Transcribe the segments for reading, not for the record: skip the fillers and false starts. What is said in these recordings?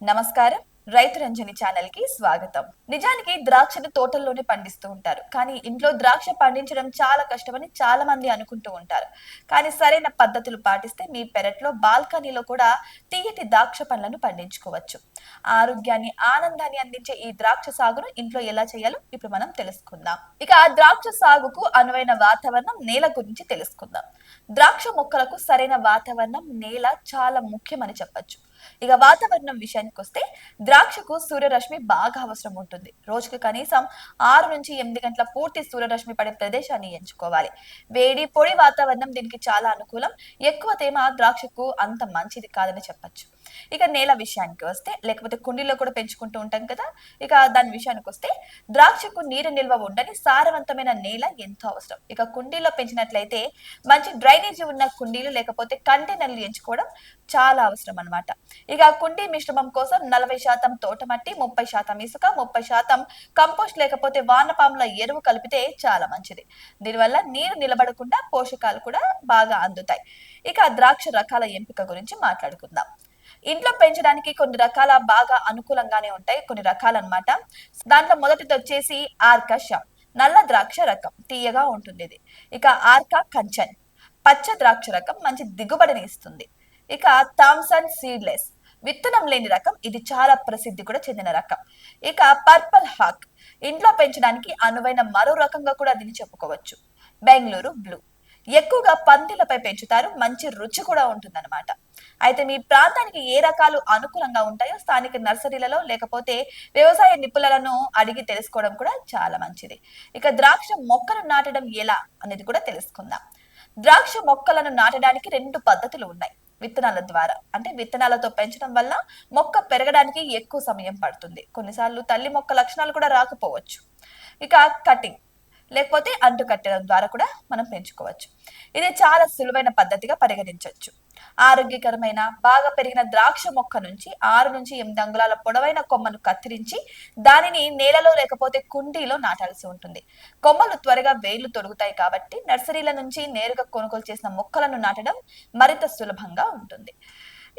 నమస్కారం. రైతు రంజని ఛానల్ కి స్వాగతం. నిజానికి ద్రాక్షను తోటల్లోనే పండిస్తూ ఉంటారు. కానీ ఇంట్లో ద్రాక్ష పండించడం చాలా కష్టమని చాలా మంది అనుకుంటూ ఉంటారు. కానీ సరైన పద్ధతులు పాటిస్తే మీ పెరట్లో, బాల్కనీలో కూడా తీయటి ద్రాక్ష పండ్లను పండించుకోవచ్చు. ఆరోగ్యాన్ని, ఆనందాన్ని అందించే ఈ ద్రాక్ష సాగును ఇంట్లో ఎలా చేయాలో ఇప్పుడు మనం తెలుసుకుందాం. ఇక ద్రాక్ష సాగుకు అనువైన వాతావరణం, నేల గురించి తెలుసుకుందాం. ద్రాక్ష మొక్కలకు సరైన వాతావరణం, నేల చాలా ముఖ్యమని చెప్పొచ్చు. ఇక వాతావరణం విషయానికి వస్తే ద్రాక్షకు సూర్యరశ్మి బాగా అవసరం ఉంటుంది. రోజుకు కనీసం 6 నుంచి 8 గంటల పూర్తి సూర్యరశ్మి పడే ప్రదేశాన్ని ఎంచుకోవాలి. వేడి పొడి వాతావరణం దీనికి చాలా అనుకూలం. ఎక్కువ తేమ ద్రాక్షకు అంత మంచిది కాదని చెప్పొచ్చు. ఇక నేల విషయానికి వస్తే, లేకపోతే కుండీలో కూడా పెంచుకుంటూ ఉంటాం కదా, ఇక దాని విషయానికి వస్తే ద్రాక్షకు నీరు నిల్వ ఉండని సారవంతమైన నేల ఎంతో అవసరం. ఇక కుండీలో పెంచినట్లయితే మంచి డ్రైనేజీ ఉన్న కుండీలు లేకపోతే కంటైనర్లు ఎంచుకోవడం చాలా అవసరం అన్నమాట. ఇక కుండీ మిశ్రమం కోసం 40% తోటమట్టి, 30% ఇసుక, 30% కంపోస్ట్ లేకపోతే వానపాముల ఎరువు కలిపితే చాలా మంచిది. దీనివల్ల నీరు నిలబడకుండా పోషకాలు కూడా బాగా అందుతాయి. ఇక ద్రాక్ష రకాల ఎంపిక గురించి మాట్లాడుకుందాం. ఇంట్లో పెంచడానికి కొన్ని రకాల బాగా అనుకూలంగానే ఉంటాయి, కొన్ని రకాలు అన్నమాట. దాంట్లో మొదటిది వచ్చేసి ఆర్కా షామ్, నల్ల ద్రాక్ష రకం, తీయగా ఉంటుంది ఇది. ఇక ఆర్కా కంచన్, పచ్చ ద్రాక్ష రకం, మంచి దిగుబడిని ఇస్తుంది. ఇక థామ్సన్ సీడ్లెస్, విత్తనం లేని రకం, ఇది చాలా ప్రసిద్ధి కూడా చెందిన రకం. ఇక పర్పల్ హాక్, ఇంట్లో పెంచడానికి అనువైన మరో రకంగా కూడా దీన్ని చెప్పుకోవచ్చు. బెంగళూరు బ్లూ, ఎక్కువగా పందిలపై పెంచుతారు, మంచి రుచి కూడా ఉంటుందన్నమాట. అయితే మీ ప్రాంతానికి ఏ రకాలు అనుకూలంగా ఉంటాయో స్థానిక నర్సరీలలో లేకపోతే వ్యవసాయ నిపుణులను అడిగి తెలుసుకోవడం కూడా చాలా మంచిది. ఇక ద్రాక్ష మొక్కను నాటడం ఎలా అనేది కూడా తెలుసుకుందాం. ద్రాక్ష మొక్కలను నాటడానికి 2 పద్ధతులు ఉన్నాయి. విత్తనాల ద్వారా, అంటే విత్తనాలతో పెంచడం వల్ల మొక్క పెరగడానికి ఎక్కువ సమయం పడుతుంది. కొన్నిసార్లు తల్లి మొక్క లక్షణాలు కూడా రాకపోవచ్చు. ఇక కటింగ్ లేకపోతే అంటు కట్టడం ద్వారా కూడా మనం పెంచుకోవచ్చు. ఇది చాలా సులువైన పద్ధతిగా పరిగణించవచ్చు. ఆరోగ్యకరమైన బాగా పెరిగిన ద్రాక్ష మొక్క నుంచి 6 నుంచి 8 అంగుళాల పొడవైన కొమ్మను కత్తిరించి దానిని నేలలో లేకపోతే కుండీలో నాటాల్సి ఉంటుంది. కొమ్మలు త్వరగా వేళ్లు తొడుగుతాయి కాబట్టి నర్సరీల నుంచి నేరుగా కొనుగోలు చేసిన మొక్కలను నాటడం మరింత సులభంగా ఉంటుంది.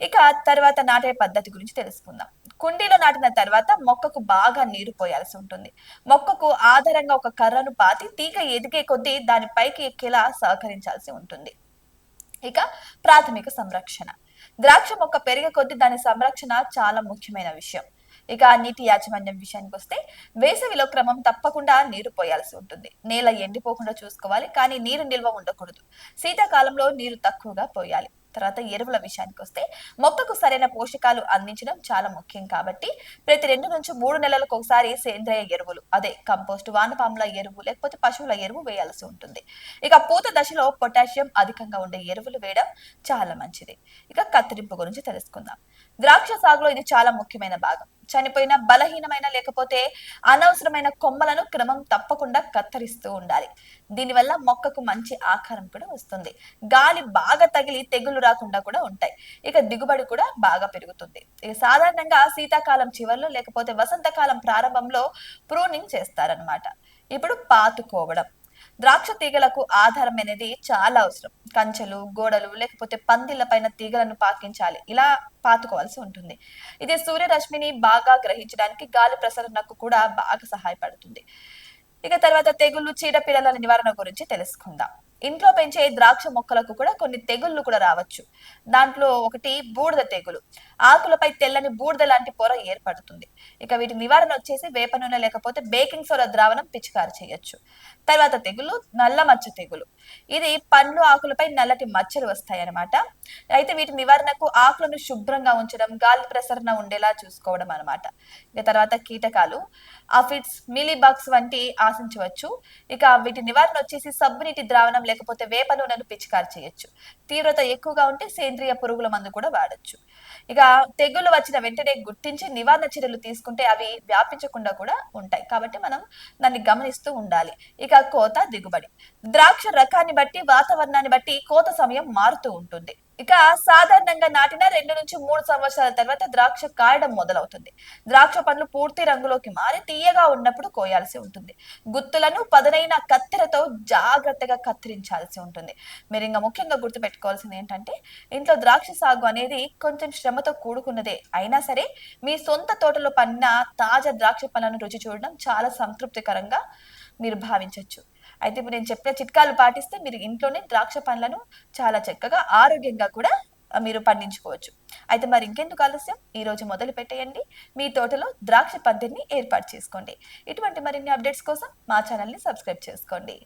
ఇక తర్వాత నాటే పద్ధతి గురించి తెలుసుకుందాం. కుండీలో నాటిన తర్వాత మొక్కకు బాగా నీరు పోయాల్సి ఉంటుంది. మొక్కకు ఆధారంగా ఒక కర్రను పాతి తీగ ఎదిగే కొద్దీ దాని పైకి ఎక్కేలా సహకరించాల్సి ఉంటుంది. ఇక ప్రాథమిక సంరక్షణ, ద్రాక్ష మొక్క పెరిగే కొద్దీ దాని సంరక్షణ చాలా ముఖ్యమైన విషయం. ఇక నీటి యాజమాన్యం విషయానికి వస్తే వేసవిలో క్రమం తప్పకుండా నీరు పోయాల్సి ఉంటుంది. నేల ఎండిపోకుండా చూసుకోవాలి, కానీ నీరు నిల్వ ఉండకూడదు. శీతాకాలంలో నీరు తక్కువగా పోయాలి. తర్వాత ఎరువుల విషయానికి వస్తే మొక్కకు సరైన పోషకాలు అందించడం చాలా ముఖ్యం కాబట్టి ప్రతి 2 నుంచి 3 నెలలకు ఒకసారి సేంద్రియ ఎరువులు, అదే కంపోస్ట్, వానపాముల ఎరువు లేకపోతే పశువుల ఎరువు వేయాల్సి ఉంటుంది. ఇక పూత దశలో పొటాషియం అధికంగా ఉండే ఎరువులు వేయడం చాలా మంచిది. ఇక కత్తిరింపు గురించి తెలుసుకుందాం. ద్రాక్ష సాగులో ఇది చాలా ముఖ్యమైన భాగం. చనిపోయిన, బలహీనమైన లేకపోతే అనవసరమైన కొమ్మలను క్రమం తప్పకుండా కత్తిరిస్తూ ఉండాలి. దీనివల్ల మొక్కకు మంచి ఆకారం కూడా వస్తుంది. గాలి బాగా తగిలి తెగులు రాకుండా కూడా ఉంటాయి. ఇక దిగుబడి కూడా బాగా పెరుగుతుంది. ఇక సాధారణంగా శీతాకాలం చివర్లో లేకపోతే వసంతకాలం ప్రారంభంలో ప్రూనింగ్ చేస్తారనమాట. ఇప్పుడు పాతుకోవడం, ద్రాక్ష తీగలకు ఆధారం అనేది చాలా అవసరం. కంచెలు, గోడలు లేకపోతే పందిళ్ల పైన తీగలను పాకించాలి, ఇలా పాతుకోవాల్సి ఉంటుంది. ఇది సూర్యరశ్మిని బాగా గ్రహించడానికి, గాలి ప్రసరణకు కూడా బాగా సహాయపడుతుంది. ఇక తర్వాత తెగుళ్ళు, చీడపీడల నివారణ గురించి తెలుసుకుందాం. ఇంట్లో పెంచే ద్రాక్ష మొక్కలకు కూడా కొన్ని తెగుళ్ళు కూడా రావచ్చు. దాంట్లో ఒకటి బూడిద తెగులు. ఆకులపై తెల్లని బూడిద లాంటి పొర ఏర్పడుతుంది. ఇక వీటి నివారణ వచ్చేసి వేప నూనె లేకపోతే బేకింగ్ సోడా ద్రావణం పిచికారి చేయొచ్చు. తర్వాత తెగులు నల్ల మచ్చ తెగులు. ఇది పండ్లు, ఆకులపై నల్లటి మచ్చలు వస్తాయి అన్నమాట. అయితే వీటి నివారణకు ఆకులను శుభ్రంగా ఉంచడం, గాలి ప్రసరణ ఉండేలా చూసుకోవడం అన్నమాట. ఇక తర్వాత కీటకాలు, అఫిడ్స్, మిలీబగ్స్ వంటి ఆశించవచ్చు. ఇక వీటి నివారణ వచ్చేసి సబ్బు నీటి ద్రావణం లేకపోతే వేప నూనెను పిచికారి చేయొచ్చు. తీవ్రత ఎక్కువగా ఉంటే సేంద్రియ పురుగుల మందు కూడా వాడొచ్చు. ఇక తెగుళ్లు వచ్చిన వెంటనే గుర్తించి నివారణ చర్యలు తీసుకుంటే అవి వ్యాపించకుండా కూడా ఉంటాయి, కాబట్టి మనం దాన్ని గమనిస్తూ ఉండాలి. ఇక కోత, దిగుబడి, ద్రాక్ష రకాన్ని బట్టి, వాతావరణాన్ని బట్టి కోత సమయం మారుతూ ఉంటుంది. ఇక సాధారణంగా నాటిన 2 నుంచి 3 సంవత్సరాల తర్వాత ద్రాక్ష కాయడం మొదలవుతుంది. ద్రాక్ష పండ్లు పూర్తి రంగులోకి మారి తీయగా ఉన్నప్పుడు కోయాల్సి ఉంటుంది. గుత్తులను పదునైన కత్తెరతో జాగ్రత్తగా కత్తిరించాల్సి ఉంటుంది. మీరు ఇంకా ముఖ్యంగా గుర్తుపెట్టుకోవాల్సింది ఏంటంటే, ఇంట్లో ద్రాక్ష సాగు అనేది కొంచెం శ్రమతో కూడుకున్నదే అయినా సరే, మీ సొంత తోటలో పండిన తాజా ద్రాక్ష పళ్ళను రుచి చూడడం చాలా సంతృప్తికరంగా మీరు భావించొచ్చు. అయితే ఇప్పుడు నేను చెప్పిన చిట్కాలు పాటిస్తే మీరు ఇంట్లోనే ద్రాక్ష పండ్లను చాలా చక్కగా ఆరోగ్యంగా కూడా మీరు పండించుకోవచ్చు. అయితే మరి ఇంకెందుకు ఆలస్యం? ఈ రోజు మొదలు పెట్టేయండి. మీ తోటలో ద్రాక్ష పందిరిని ఏర్పాటు చేసుకోండి. ఇటువంటి మరిన్ని అప్డేట్స్ కోసం మా ఛానల్‌ని సబ్స్క్రైబ్ చేసుకోండి.